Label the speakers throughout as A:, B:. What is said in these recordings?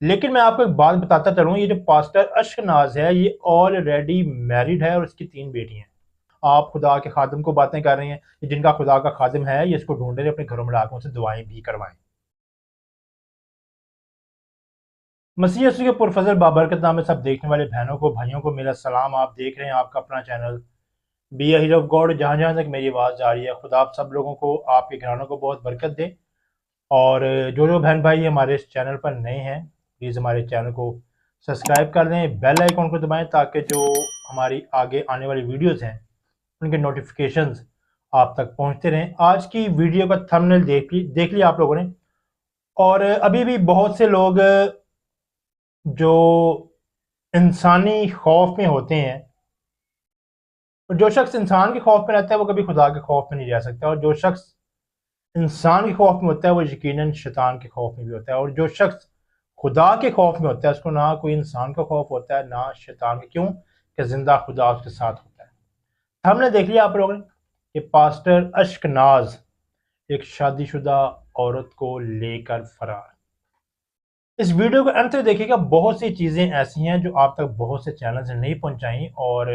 A: لیکن میں آپ کو ایک بات بتاتا چلوں، یہ جو پاسٹر اشک ناز ہے یہ آلریڈی میرڈ ہے اور اس کی 3 بیٹی ہیں۔ آپ خدا کے خادم کو باتیں کر رہے ہیں، جن کا خدا کا خادم ہے یہ اس کو ڈھونڈ رہے، اپنے گھروں میں لا کے ان سے دعائیں بھی کروائیں۔ مسیح یسوع کے پرفضل بابرکت نام میں سب دیکھنے والے بہنوں کو بھائیوں کو میرا سلام۔ آپ دیکھ رہے ہیں آپ کا اپنا channel be a hero of God. جہاں جہاں تک میری آواز جا رہی ہے، خدا آپ سب لوگوں کو، آپ کے گھرانوں کو بہت برکت دے۔ اور جو بہن بھائی ہمارے اس چینل پر نئے ہیں، پلیز ہمارے چینل کو سبسکرائب کر دیں، بیل آئیکن کو دبائیں تاکہ جو ہماری آگے آنے والی ویڈیوز ہیں ان کے نوٹیفیکیشنز آپ تک پہنچتے رہیں۔ آج کی ویڈیو کا تھمبنیل دیکھ لیا آپ لوگوں نے، اور ابھی بھی بہت سے لوگ جو انسانی خوف میں ہوتے ہیں، اور جو شخص انسان کے خوف میں رہتا ہے وہ کبھی خدا کے خوف میں نہیں رہ سکتا، اور جو شخص انسان کے خوف میں ہوتا ہے وہ یقیناً شیطان کے خوف میں بھی ہوتا ہے، اور جو شخص خدا کے خوف میں ہوتا ہے اس کو نہ کوئی انسان کا خوف ہوتا ہے نہ شیطان کا، کیوں کہ زندہ خدا اس کے ساتھ ہوتا ہے۔ ہم نے دیکھ لیا آپ لوگوں نے کہ پاسٹر اشک ناز ایک شادی شدہ عورت کو لے کر فرار۔ اس ویڈیو کو انت تک دیکھیے گا، بہت سی چیزیں ایسی ہیں جو آپ تک بہت سے چینلز نے نہیں پہنچائیں، اور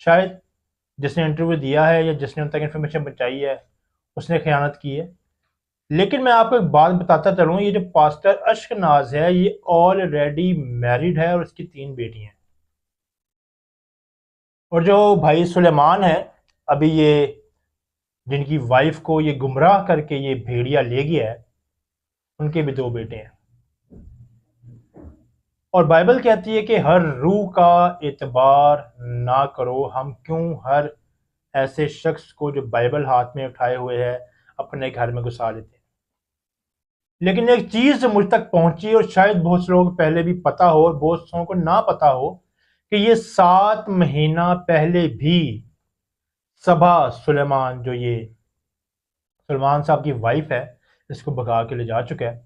A: شاید جس نے انٹرویو دیا ہے یا جس نے ان تک انفارمیشن پہنچائی ہے اس نے خیانت کی ہے۔ لیکن میں آپ کو ایک بات بتاتا چلوں، یہ جو پاسٹر اشک ناز ہے یہ آلریڈی میرڈ ہے اور اس کی 3 بیٹی ہیں۔ اور جو بھائی سلیمان ہے، ابھی یہ جن کی وائف کو یہ گمراہ کر کے یہ بھیڑیا لے گیا ہے، ان کے بھی 2 بیٹے ہیں۔ اور بائبل کہتی ہے کہ ہر روح کا اعتبار نہ کرو، ہم کیوں ہر ایسے شخص کو جو بائبل ہاتھ میں اٹھائے ہوئے ہے اپنے گھر میں گھسا لیتے ہیں۔ لیکن ایک چیز جو مجھ تک پہنچی، اور شاید بہت سے لوگ پہلے بھی پتا ہو اور بہت سو کو نہ پتا ہو، کہ یہ 7 مہینہ پہلے بھی صبا سلیمان، جو یہ سلمان صاحب کی وائف ہے، اس کو بھگا کے لے جا چکا ہے،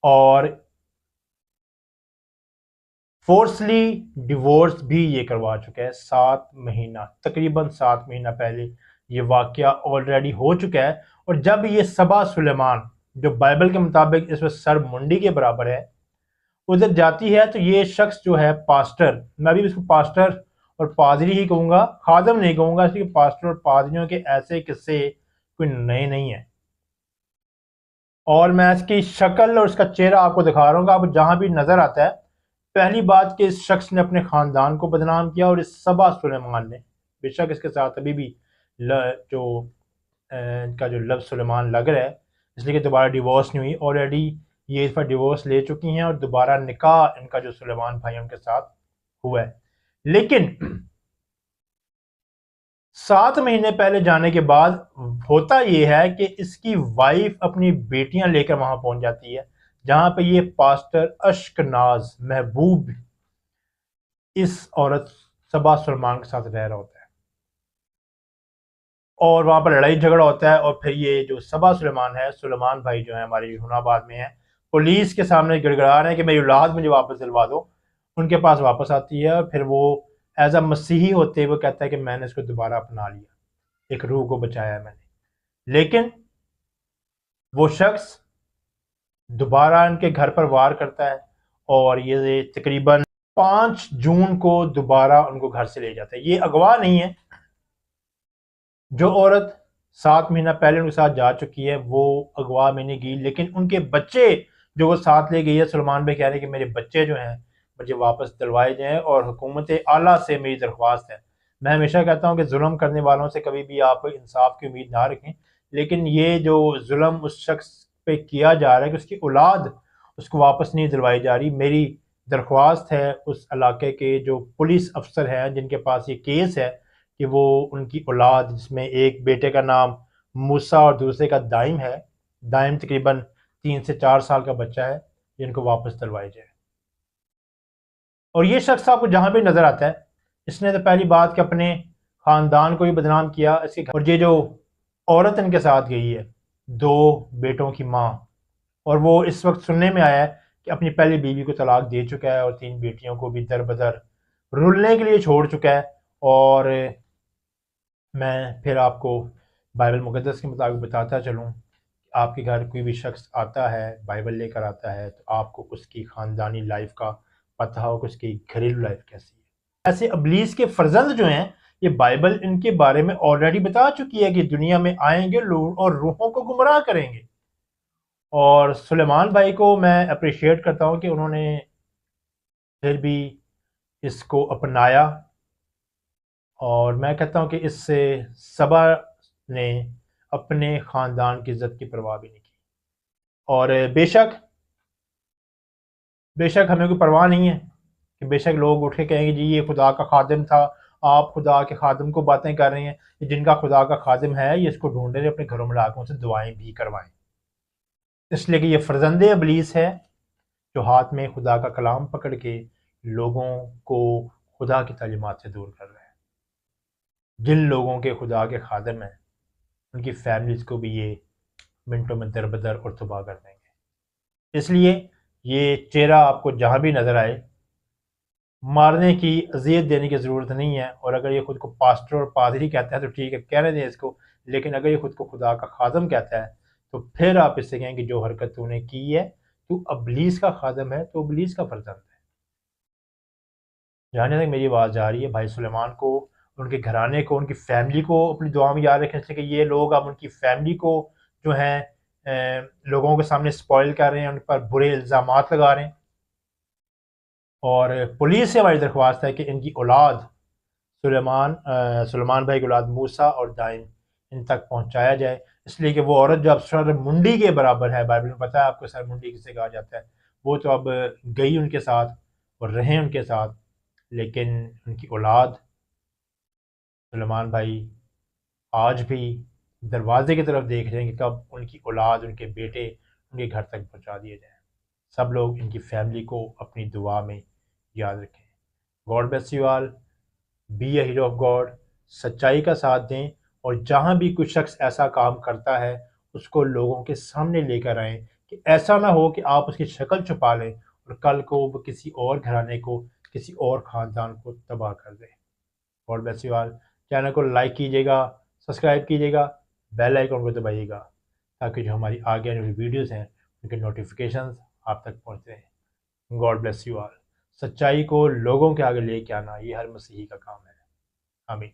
A: اور فورسلی ڈیورس بھی یہ کروا چکا ہے۔ 7 مہینہ، تقریباً 7 مہینہ پہلے یہ واقعہ آلریڈی ہو چکا ہے۔ اور جب یہ صبا سلیمان، جو بائبل کے مطابق اس وقت سر منڈی کے برابر ہے، ادھر جاتی ہے، تو یہ شخص جو ہے پاسٹر، میں بھی اس کو پاسٹر اور پادری ہی کہوں گا، خادم نہیں کہوں گا، اس لیے پاسٹر اور پادریوں کے ایسے قصے کوئی نئے نہیں ہیں۔ اور میں اس کی شکل اور اس کا چہرہ آپ کو دکھا رہا ہوں گا، آپ جہاں بھی نظر آتا ہے، پہلی بات کہ اس شخص نے اپنے خاندان کو بدنام کیا، اور اس صبا سلیمان نے، بے شک اس کے ساتھ ابھی بھی جو ان کا جو لفظ سلیمان لگ رہا ہے، اس لیے کہ دوبارہ ڈیورس نہیں ہوئی، آلریڈی یہ اس پر ڈیورس لے چکی ہیں، اور دوبارہ نکاح ان کا جو سلیمان بھائی ان کے ساتھ ہوا ہے۔ لیکن 7 مہینے پہلے جانے کے بعد ہوتا یہ ہے کہ اس کی وائف اپنی بیٹیاں لے کر وہاں پہنچ جاتی ہے، جہاں پہ یہ پاسٹر اشک ناز محبوب اس عورت صبا سلمان کے ساتھ رہ رہا ہوتا ہے، اور وہاں پر لڑائی جھگڑا ہوتا ہے، اور پھر یہ جو صبا سلیمان ہے، سلیمان بھائی جو ہیں ہمارے ہن آباد میں ہیں، پولیس کے سامنے گڑ گڑا رہے ہیں کہ میری اولاد مجھے واپس دلوا دو۔ ان کے پاس واپس آتی ہے، اور پھر وہ ایز اے مسیحی ہوتے وہ کہتا ہے کہ میں نے اس کو دوبارہ اپنا لیا، ایک روح کو بچایا میں نے۔ لیکن وہ شخص دوبارہ ان کے گھر پر وار کرتا ہے، اور یہ تقریباً 5 جون کو دوبارہ ان کو گھر سے لے جاتا ہے۔ یہ اغوا نہیں ہے، جو عورت 7 مہینہ پہلے ان کے ساتھ جا چکی ہے وہ اغوا میں نہیں گئی، لیکن ان کے بچے جو وہ ساتھ لے گئی ہے، سلمان بھائی کہہ رہے ہیں کہ میرے بچے جو ہیں مجھے واپس دلوائے جائیں، اور حکومت اعلیٰ سے میری درخواست ہے۔ میں ہمیشہ کہتا ہوں کہ ظلم کرنے والوں سے کبھی بھی آپ انصاف کی امید نہ رکھیں، لیکن یہ جو ظلم اس شخص پہ کیا جا رہا ہے کہ اس کی اولاد اس کو واپس نہیں دلوائی جا رہی، میری درخواست ہے اس علاقے کے جو پولیس افسر ہیں جن کے پاس یہ کیس ہے، کہ وہ ان کی اولاد، جس میں ایک بیٹے کا نام موسیٰ اور دوسرے کا دائم ہے، دائم تقریباً 3 سے 4 سال کا بچہ ہے، جن کو واپس دلوائے جائے۔ اور یہ شخص آپ کو جہاں بھی نظر آتا ہے، اس نے تو پہلی بات کہ اپنے خاندان کو بھی بدنام کیا، اس کے اور یہ جو عورت ان کے ساتھ گئی ہے، 2 بیٹوں کی ماں، اور وہ اس وقت سننے میں آیا ہے کہ اپنی پہلی بیوی کو طلاق دے چکا ہے، اور 3 بیٹیوں کو بھی در بدر رلنے کے لیے چھوڑ چکا ہے۔ اور میں پھر آپ کو بائبل مقدس کے مطابق بتاتا چلوں، آپ کے گھر کوئی بھی شخص آتا ہے بائبل لے کر آتا ہے تو آپ کو اس کی خاندانی لائف کا پتہ ہو کہ اس کی گھریلو لائف کیسی ہے۔ ایسے ابلیس کے فرزند جو ہیں یہ بائبل ان کے بارے میں آلریڈی بتا چکی ہے کہ دنیا میں آئیں گے لوگ اور روحوں کو گمراہ کریں گے۔ اور سلیمان بھائی کو میں اپریشیٹ کرتا ہوں کہ انہوں نے پھر بھی اس کو اپنایا، اور میں کہتا ہوں کہ اس سے سبا نے اپنے خاندان کی عزت کی پرواہ بھی نہیں کی۔ اور بے شک ہمیں کوئی پرواہ نہیں ہے کہ بے شک لوگ اٹھ کے کہیں گے جی یہ خدا کا خادم تھا، آپ خدا کے خادم کو باتیں کر رہے ہیں، یہ جن کا خدا کا خادم ہے یہ اس کو ڈھونڈے رہے، اپنے گھروں میں لا کے ان سے دعائیں بھی کروائیں، اس لیے کہ یہ فرزند ابلیس ہے جو ہاتھ میں خدا کا کلام پکڑ کے لوگوں کو خدا کی تعلیمات سے دور کر رہے ہیں۔ جن لوگوں کے خدا کے خادم ہیں ان کی فیملیز کو بھی یہ منٹوں میں دربدر اور تباہ کر دیں گے۔ اس لیے یہ چہرہ آپ کو جہاں بھی نظر آئے مارنے کی اذیت دینے کی ضرورت نہیں ہے، اور اگر یہ خود کو پاسٹر اور پادری کہتا ہے تو ٹھیک ہے کہنے دیں اس کو، لیکن اگر یہ خود کو خدا کا خادم کہتا ہے تو پھر آپ اس سے کہیں کہ جو حرکت تو نے کی ہے تو ابلیس کا خادم ہے، تو ابلیس کا فرزند ہے۔ جہاں تک میری آواز جا رہی ہے بھائی سلیمان کو، ان کے گھرانے کو، ان کی فیملی کو اپنی دعا میں یاد رکھیں، اس لیے کہ یہ لوگ اب ان کی فیملی کو جو ہیں لوگوں کے سامنے سپوائل کر رہے ہیں، ان پر برے الزامات لگا رہے ہیں۔ اور پولیس سے ہماری درخواست ہے کہ ان کی اولاد سلیمان بھائی کی اولاد موسیٰ اور دائن ان تک پہنچایا جائے، اس لیے کہ وہ عورت جو اب سر منڈی کے برابر ہے، بائبل میں پتہ ہے آپ کو سر منڈی کسے کہا جاتا ہے، وہ تو اب گئی ان کے ساتھ اور رہیں ان کے ساتھ، لیکن ان کی اولاد سلیمان بھائی آج بھی دروازے کی طرف دیکھ رہے ہیں کہ کب ان کی اولاد، ان کے بیٹے ان کے گھر تک پہنچا دیے جائیں۔ سب لوگ ان کی فیملی کو اپنی دعا میں یاد رکھیں۔ God bless you all, be a hero of God, سچائی کا ساتھ دیں، اور جہاں بھی کوئی شخص ایسا کام کرتا ہے اس کو لوگوں کے سامنے لے کر آئیں کہ ایسا نہ ہو کہ آپ اس کی شکل چھپا لیں اور کل کو وہ کسی اور گھرانے کو، کسی اور خاندان کو تباہ کر دیں۔ God bless you all. Channel کو لائک کیجیے گا، سبسکرائب کیجیے گا، بیل آئیکن کو دبائیے گا تاکہ جو ہماری آگے آنے والی ویڈیوز ہیں ان کے نوٹیفیکیشنز آپ تک پہنچتے ہیں۔ گاڈ بلیس یو آل۔ سچائی کو لوگوں کے آگے لے کے آنا یہ ہر مسیحی کا کام ہے۔ آمین۔